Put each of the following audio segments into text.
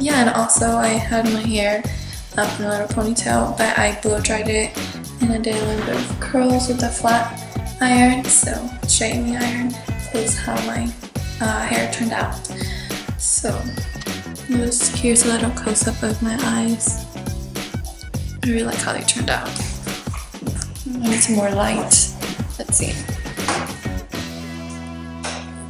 Yeah, and also I had my hair up in a little ponytail, but I blow dried it and I did a little bit of curls with a flat iron, so straightening iron. So this is how my hair turned out. So here's a little close-up of my eyes. I really like how they turned out. I need some more light. Let's see.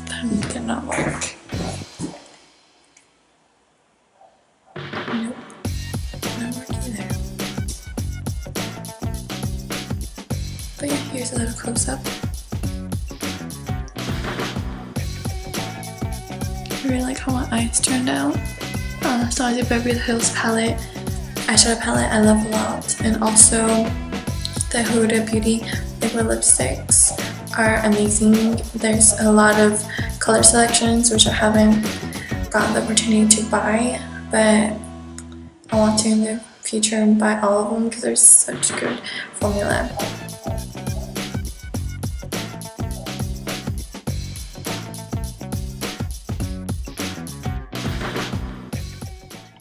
That did not work. Nope, not work either. But yeah, here's a little close-up. I really like how my eyes turned out. Started Beverly Hills palette, eyeshadow palette I love a lot, and also the Huda Beauty liquid lipsticks are amazing. There's a lot of color selections which I haven't gotten the opportunity to buy, but I want to in the future and buy all of them because they're such good formula.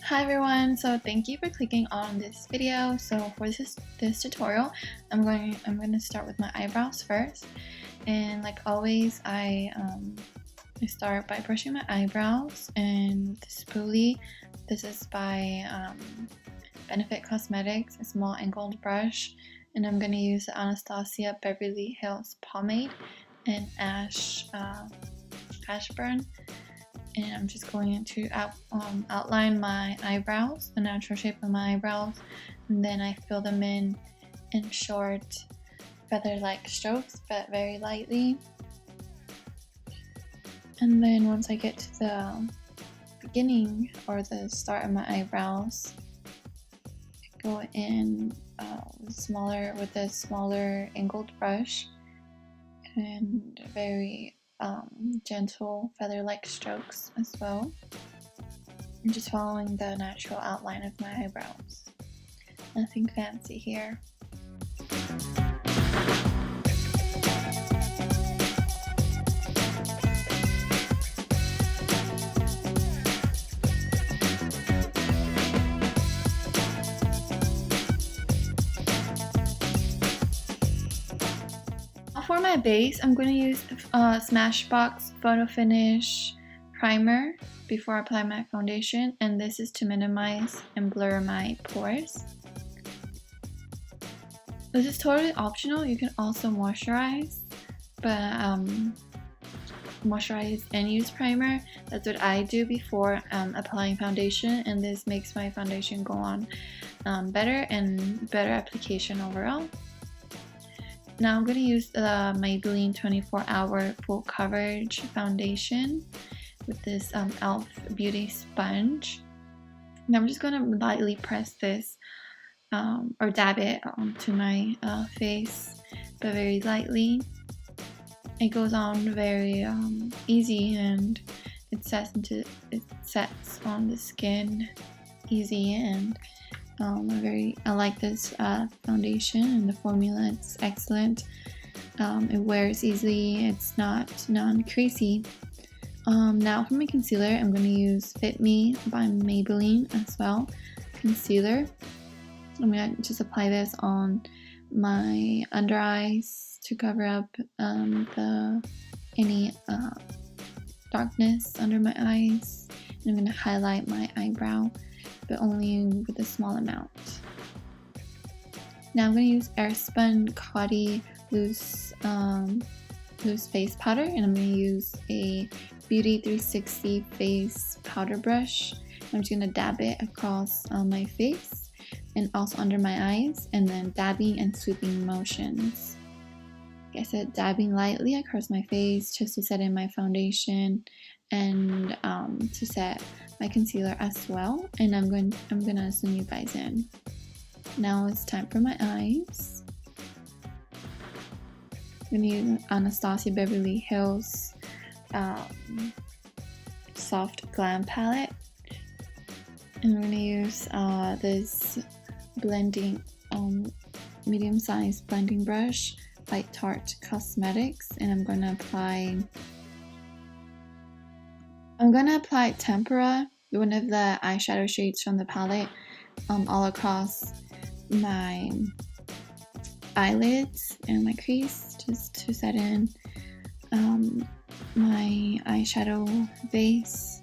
Hi everyone, so thank you for clicking on this video. So for this tutorial, I'm going to start with my eyebrows first, and like always, I start by brushing my eyebrows and this spoolie. This is by Benefit Cosmetics, a small angled brush, and I'm going to use the Anastasia Beverly Hills pomade and ash burn. And I'm just going to outline my eyebrows, the natural shape of my eyebrows, and then I fill them in short feather-like strokes, but very lightly. And then once I get to the beginning or the start of my eyebrows, I go in with a smaller angled brush and very gentle feather-like strokes as well. I'm just following the natural outline of my eyebrows. Nothing fancy here. For my base, I'm going to use Smashbox Photo Finish Primer before I apply my foundation, and this is to minimize and blur my pores. This is totally optional. You can also moisturize, but moisturize and use primer. That's what I do before applying foundation, and this makes my foundation go on better and better application overall. Now I'm going to use the Maybelline 24-Hour Full Coverage Foundation with this e.l.f. Beauty Sponge. And I'm just going to lightly press this or dab it onto my face, but very lightly. It goes on very easy, and it sets on the skin easy, and I like this foundation, and the formula is excellent. It wears easily, it's not non-creasy. Now for my concealer, I'm going to use Fit Me by Maybelline as well. Concealer. I'm going to just apply this on my under eyes to cover up any darkness under my eyes. And I'm going to highlight my eyebrow, but only with a small amount. Now I'm going to use Airspun Caudy loose face powder, and I'm going to use a Beauty 360 face powder brush. I'm just going to dab it across my face and also under my eyes, and then dabbing and sweeping motions. Like I said, dabbing lightly across my face just to set in my foundation and to set my concealer as well. And I'm gonna zoom you guys in. Now it's time for my eyes. I'm gonna use Anastasia Beverly Hills Soft Glam palette, and I'm gonna use this blending medium-sized blending brush by Tarte Cosmetics, and I'm gonna apply tempera one of the eyeshadow shades from the palette all across my eyelids and my crease, just to set in my eyeshadow base.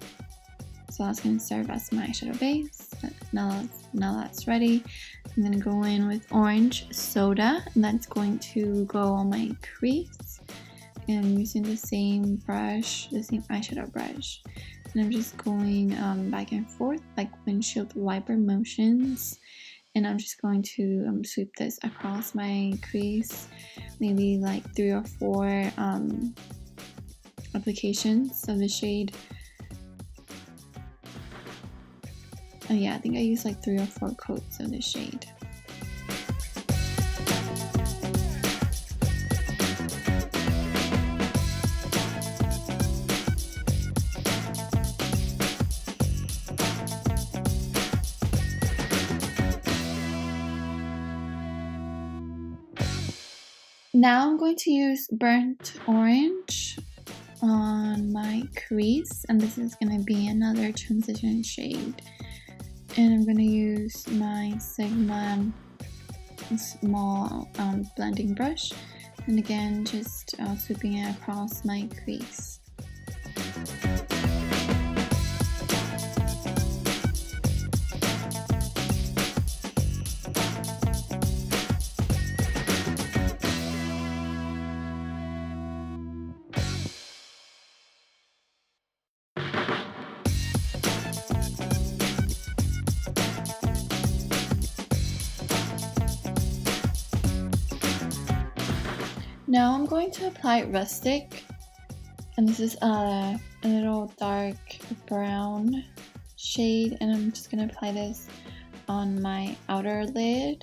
So that's going to serve as my eyeshadow base. Now that's ready. I'm going to go in with orange soda, and that's going to go on my crease. And I'm using the same brush, the same eyeshadow brush. And I'm just going back and forth like windshield wiper motions. And I'm just going to sweep this across my crease, maybe like 3 or 4 applications of the shade. Oh yeah, I think I used like 3 or 4 coats of the shade. Now I'm going to use burnt orange on my crease, and this is going to be another transition shade. And I'm going to use my Sigma small blending brush, and again just sweeping it across my crease. Now I'm going to apply Rustic, and this is a little dark brown shade, and I'm just going to apply this on my outer lid.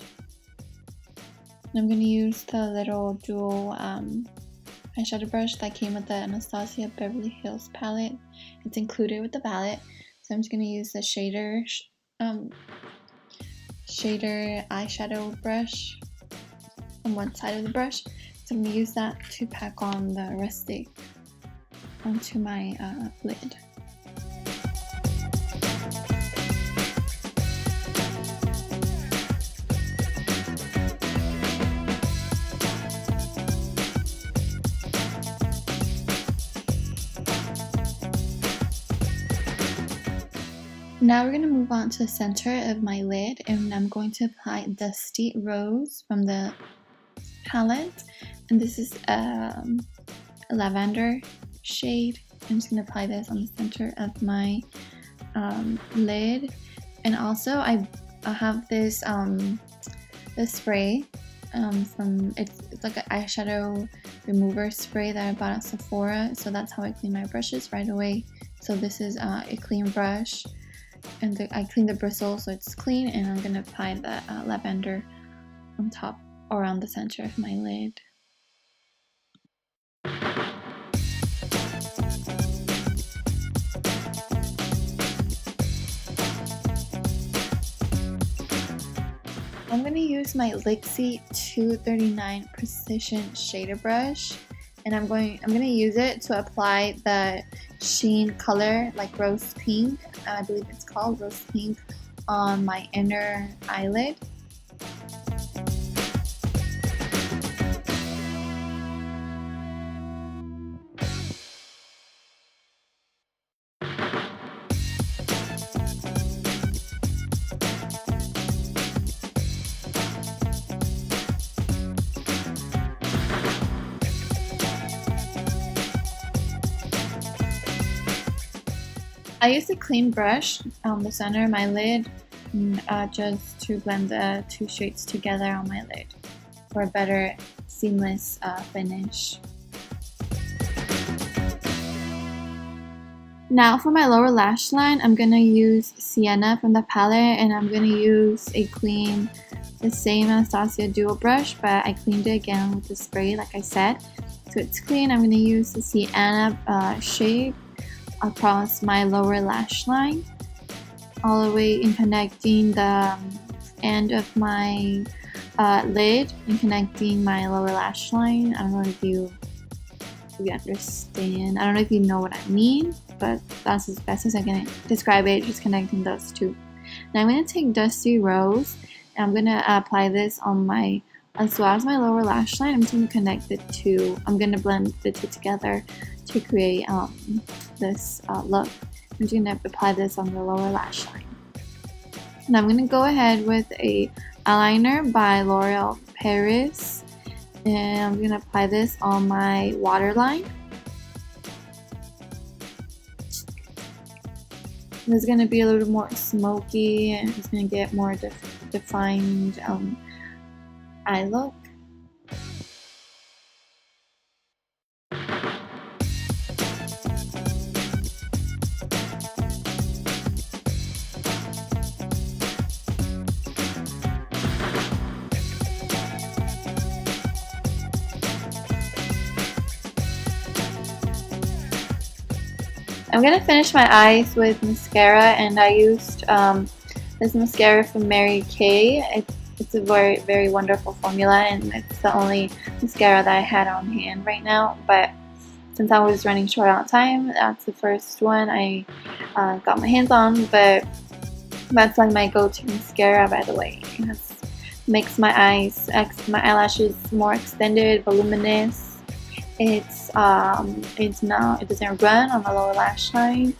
And I'm going to use the little dual eyeshadow brush that came with the Anastasia Beverly Hills palette. It's included with the palette, so I'm just going to use the shader eyeshadow brush on one side of the brush. So I'm going to use that to pack on the Rustic onto my lid. Now we're going to move on to the center of my lid, and I'm going to apply Dusty Rose from the palette, and this is a lavender shade. I'm just going to apply this on the center of my lid. And also I have this this spray from it's like an eyeshadow remover spray that I bought at Sephora, so that's how I clean my brushes right away. So this is a clean brush, and I clean the bristles so it's clean, and I'm going to apply the lavender on top around the center of my lid. I'm going to use my Lixie 239 Precision Shader Brush, and I'm going to use it to apply the sheen color, like rose pink, I believe it's called rose pink, on my inner eyelid. I use a clean brush on the center of my lid just to blend the 2 shades together on my lid for a better seamless finish. Now for my lower lash line, I'm going to use Sienna from the palette, and I'm going to use the same Anastasia dual brush, but I cleaned it again with the spray like I said. So it's clean. I'm going to use the Sienna shade across my lower lash line, all the way in connecting the end of my lid and connecting my lower lash line. I don't know if you understand. I don't know if you know what I mean, but but that's as best as I can describe it, just connecting those two. Now I'm going to take Dusty Rose, and I'm going to apply this on my, as well as my lower lash line. I'm just going to connect the two. I'm going to blend the two together to create this look. I'm just going to apply this on the lower lash line. And I'm going to go ahead with a eyeliner by L'Oreal Paris, and I'm going to apply this on my waterline. This is going to be a little more smoky, and it's going to get more defined eye look. I'm going to finish my eyes with mascara, and I used this mascara from Mary Kay. It's a very, very wonderful formula, and it's the only mascara that I had on hand right now. But since I was running short on time, that's the first one I got my hands on. But that's like my go-to mascara, by the way. It makes my eyelashes more extended, voluminous. It doesn't run on the lower lash line,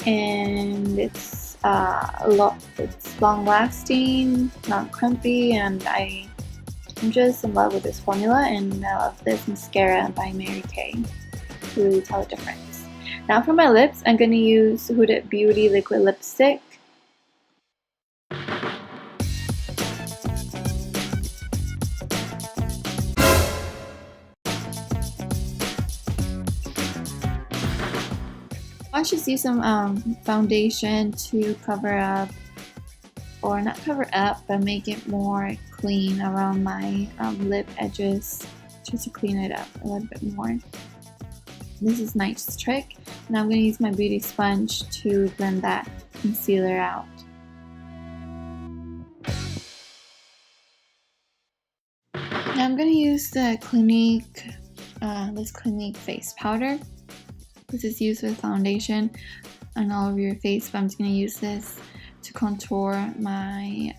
and it's long lasting, not clumpy, and I'm just in love with this formula, and I love this mascara by Mary Kay to really tell the difference. Now for my lips, I'm going to use Huda Beauty liquid lipstick. I just use some foundation to cover up, or not cover up, but make it more clean around my lip edges, just to clean it up a little bit more. This is Nice Trick, and I'm going to use my beauty sponge to blend that concealer out. Now I'm going to use the Clinique, this Clinique face powder. This is used with foundation on all of your face, but I'm just going to use this to contour my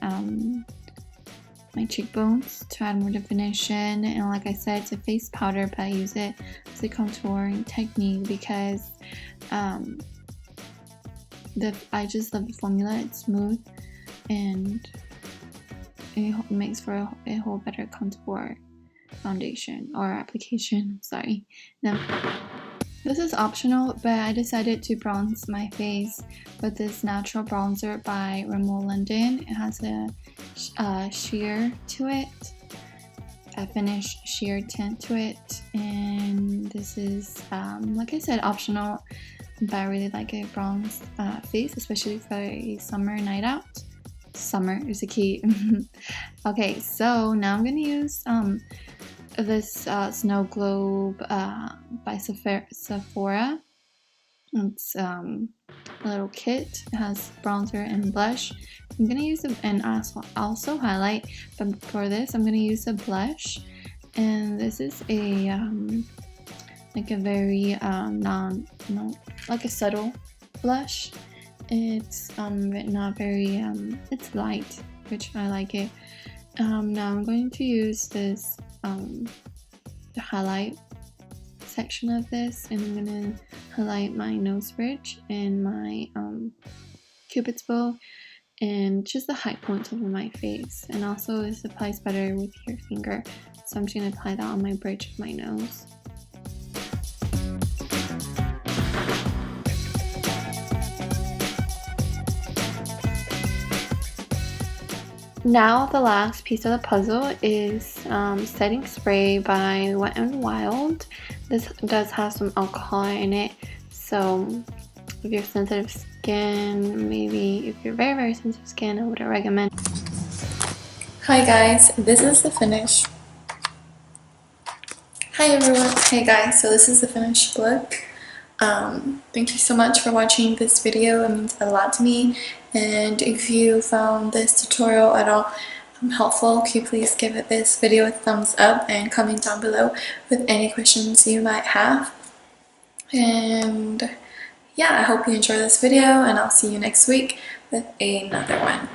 my cheekbones to add more definition. And like I said, it's a face powder, but I use it as a contouring technique because I just love the formula. It's smooth and it makes for a whole better contour foundation or application. Sorry. Now, this is optional, but I decided to bronze my face with this natural bronzer by Rimmel London. It has a sheer to it, a finish sheer tint to it, and this is, like I said, optional, but I really like a bronze face, especially for a summer night out. Summer is the key. Okay, so now I'm gonna use this Snow Globe by Sephora. It's a little kit. It has bronzer and blush. I'm gonna use it, and also highlight, but for this I'm gonna use a blush, and this is a like a very like a subtle blush. It's not very it's light, which I like it. Now I'm going to use this the highlight section of this, and I'm gonna highlight my nose bridge and my cupid's bow and just the high points over my face. And also this applies better with your finger, so I'm just gonna apply that on my bridge of my nose. Now the last piece of the puzzle is setting spray by Wet n Wild. This does have some alcohol in it, so if you're sensitive skin, maybe if you're very, very sensitive skin, I wouldn't recommend. Hi guys, this is the finish. Hi everyone. Hey guys, so this is the finished look. Thank you so much for watching this video. It means a lot to me, and if you found this tutorial at all helpful, can you please give this video a thumbs up and comment down below with any questions you might have. And yeah, I hope you enjoy this video, and I'll see you next week with another one.